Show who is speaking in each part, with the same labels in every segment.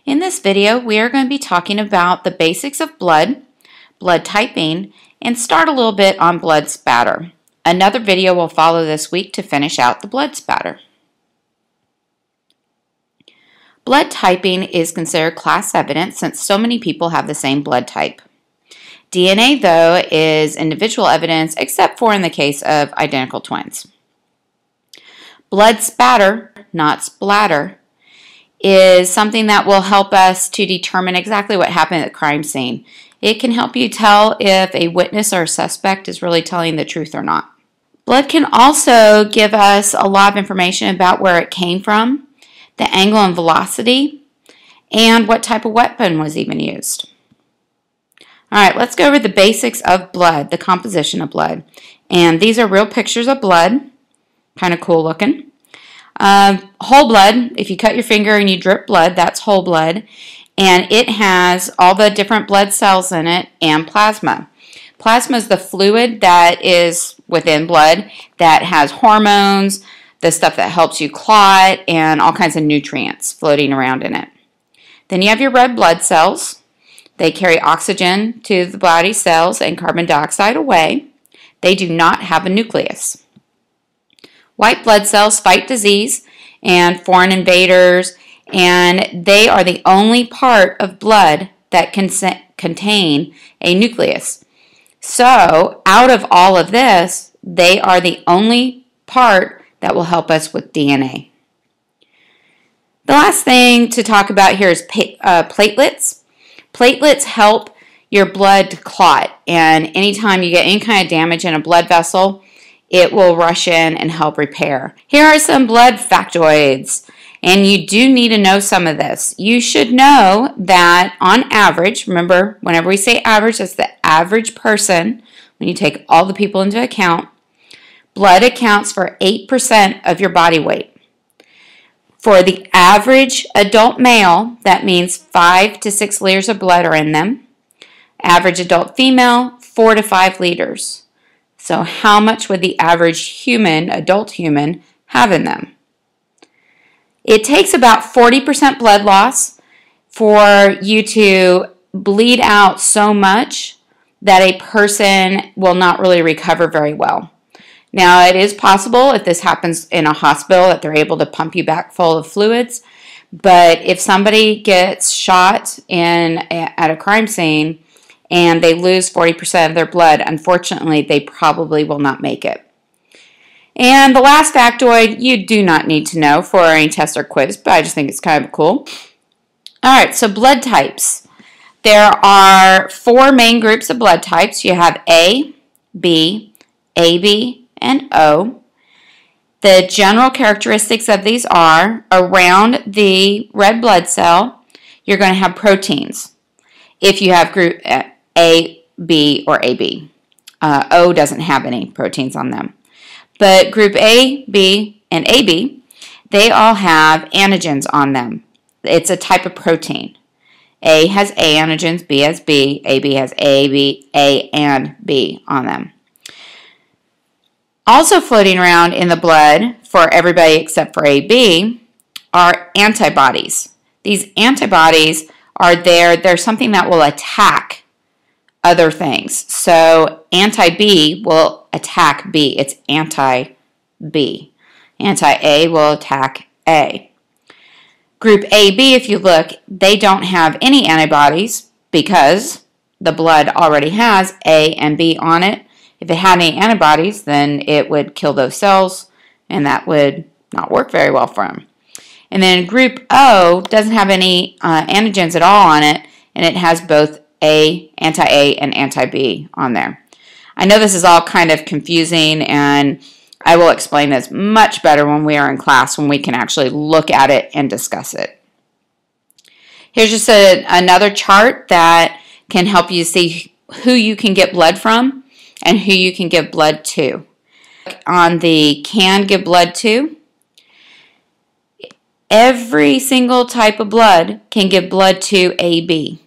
Speaker 1: In this video, we are going to be talking about the basics of blood, blood typing, and start a little bit on blood spatter. Another video will follow this week to finish out the blood spatter. Blood typing is considered class evidence since so many people have the same blood type. DNA, though, is individual evidence except for in the case of identical twins. Blood spatter, not splatter, is something that will help us to determine exactly what happened at the crime scene. It can help you tell if a witness or a suspect is really telling the truth or not. Blood can also give us a lot of information about where it came from, the angle and velocity, and what type of weapon was even used. All right, let's go over the basics of blood, the composition of blood. And these are real pictures of blood, kind of cool looking. Whole blood, if you cut your finger and you drip blood, that's whole blood. And it has all the different blood cells in it and plasma. Plasma is the fluid that is within blood that has hormones, the stuff that helps you clot, and all kinds of nutrients floating around in it. Then you have your red blood cells. They carry oxygen to the body cells and carbon dioxide away. They do not have a nucleus. White blood cells fight disease and foreign invaders, and they are the only part of blood that can contain a nucleus. So, out of all of this, they are the only part that will help us with DNA. The last thing to talk about here is platelets. Platelets help your blood to clot, and anytime you get any kind of damage in a blood vessel, it will rush in and help repair. Here are some blood factoids, and you do need to know some of this. You should know that on average, remember, whenever we say average, that's the average person, when you take all the people into account, blood accounts for 8% of your body weight. For the average adult male, that means 5 to 6 liters of blood are in them. Average adult female, 4 to 5 liters. So how much would the average human, adult human, have in them? It takes about 40% blood loss for you to bleed out so much that a person will not really recover very well. Now, it is possible if this happens in a hospital that they're able to pump you back full of fluids, but if somebody gets shot at a crime scene and they lose 40% of their blood, unfortunately, they probably will not make it. And the last factoid you do not need to know for any test or quiz, but I just think it's kind of cool. All right, so blood types. There are 4 main groups of blood types. You have A, B, AB, and O. The general characteristics of these are around the red blood cell, you're going to have proteins. If you have group A, B, or AB. O doesn't have any proteins on them. But group A, B, and AB, they all have antigens on them. It's a type of protein. A has A antigens, B has B, AB has A and B on them. Also floating around in the blood for everybody except for AB are antibodies. These antibodies are they're something that will attack other things. So anti-B will attack B. It's anti-B. Anti-A will attack A. Group AB, if you look, they don't have any antibodies because the blood already has A and B on it. If it had any antibodies, then it would kill those cells, and that would not work very well for them. And then group O doesn't have any antigens at all on it, and it has both anti-A, and anti-B on there. I know this is all kind of confusing, and I will explain this much better when we are in class, when we can actually look at it and discuss it. Here's just another chart that can help you see who you can get blood from and who you can give blood to. On the can give blood to, every single type of blood can give blood to AB.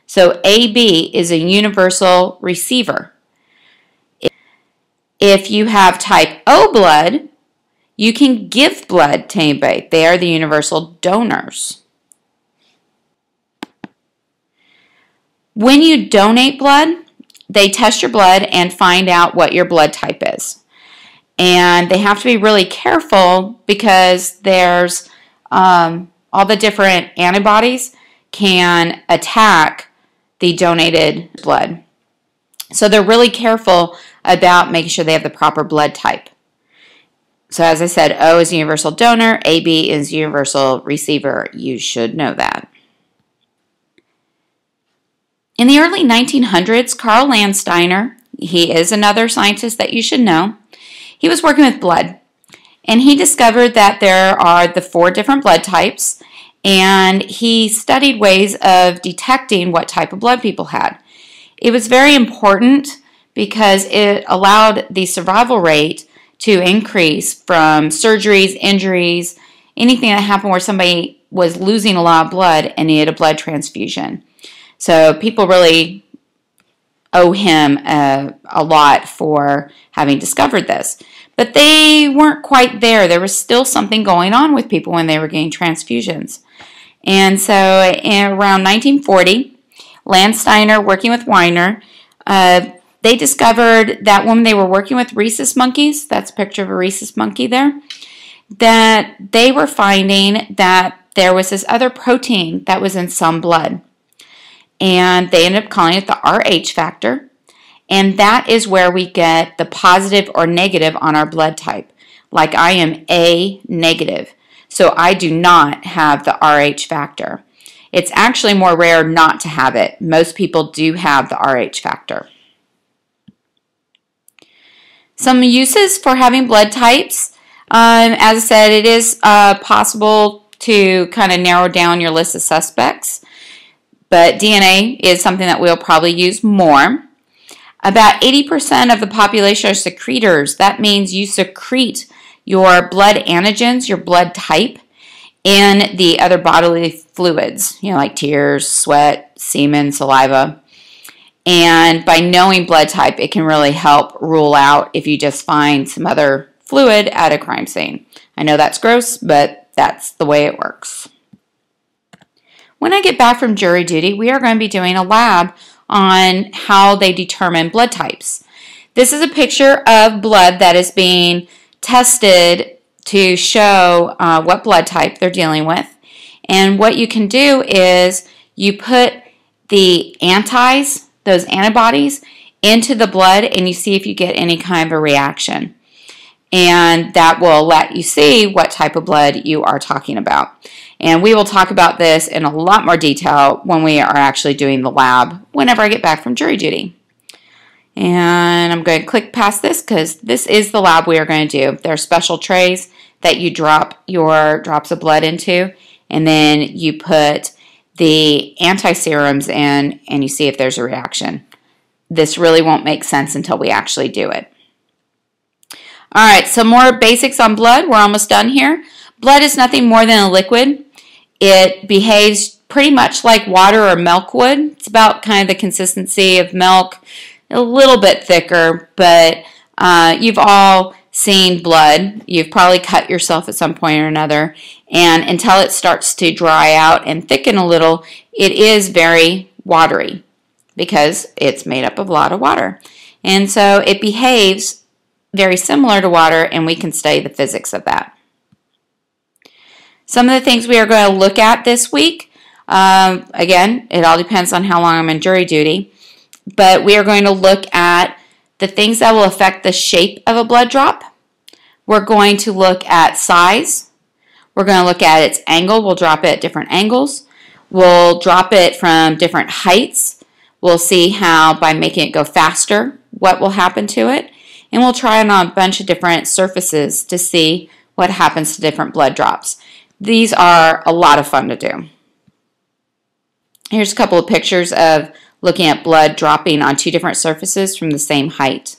Speaker 1: So AB is a universal receiver. If you have type O blood, you can give blood to anybody. They are the universal donors. When you donate blood, they test your blood and find out what your blood type is. And they have to be really careful because there's all the different antibodies can attack the donated blood. So they're really careful about making sure they have the proper blood type. So as I said, O is universal donor, AB is universal receiver. You should know that. In the early 1900s, Carl Landsteiner, he is another scientist that you should know, he was working with blood. And he discovered that there are the 4 different blood types, and he studied ways of detecting what type of blood people had. It was very important because it allowed the survival rate to increase from surgeries, injuries, anything that happened where somebody was losing a lot of blood and needed a blood transfusion. So people really owe him a lot for having discovered this. But they weren't quite there. There was still something going on with people when they were getting transfusions. And so around 1940, Landsteiner, working with Weiner, they discovered that when they were working with rhesus monkeys, that's a picture of a rhesus monkey there, that they were finding that there was this other protein that was in some blood. And they ended up calling it the Rh factor. And that is where we get the positive or negative on our blood type. Like I am A negative, so I do not have the Rh factor. It's actually more rare not to have it. Most people do have the Rh factor. Some uses for having blood types. As I said, it is possible to kind of narrow down your list of suspects, but DNA is something that we'll probably use more. About 80% of the population are secretors. That means you secrete your blood antigens, your blood type, in the other bodily fluids, like tears, sweat, semen, saliva. And by knowing blood type, it can really help rule out if you just find some other fluid at a crime scene. I know that's gross, but that's the way it works. When I get back from jury duty, we are going to be doing a lab on how they determine blood types. This is a picture of blood that is being tested to show what blood type they're dealing with. And what you can do is you put the antis, those antibodies, into the blood and you see if you get any kind of a reaction. And that will let you see what type of blood you are talking about. And we will talk about this in a lot more detail when we are actually doing the lab whenever I get back from jury duty. And I'm going to click past this because this is the lab we are going to do. There are special trays that you drop your drops of blood into, and then you put the anti-serums in and you see if there's a reaction. This really won't make sense until we actually do it. All right, some more basics on blood. We're almost done here. Blood is nothing more than a liquid. It behaves pretty much like water or milk would. It's about kind of the consistency of milk, a little bit thicker, but you've all seen blood. You've probably cut yourself at some point or another, and until it starts to dry out and thicken a little, it is very watery because it's made up of a lot of water. And so it behaves very similar to water, and we can study the physics of that. Some of the things we are going to look at this week, again, it all depends on how long I'm in jury duty, but we are going to look at the things that will affect the shape of a blood drop. We're going to look at size. We're going to look at its angle. We'll drop it at different angles. We'll drop it from different heights. We'll see how, by making it go faster, what will happen to it. And we'll try it on a bunch of different surfaces to see what happens to different blood drops. These are a lot of fun to do. Here's a couple of pictures of looking at blood dropping on 2 different surfaces from the same height.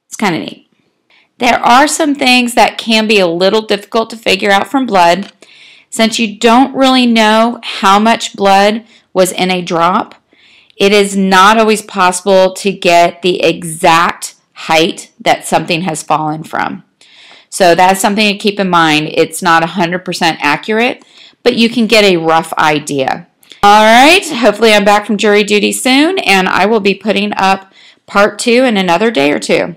Speaker 1: It's kind of neat. There are some things that can be a little difficult to figure out from blood. Since you don't really know how much blood was in a drop, it is not always possible to get the exact height that something has fallen from. So that's something to keep in mind. It's not 100% accurate, but you can get a rough idea. All right, hopefully I'm back from jury duty soon, and I will be putting up part 2 in another day or two.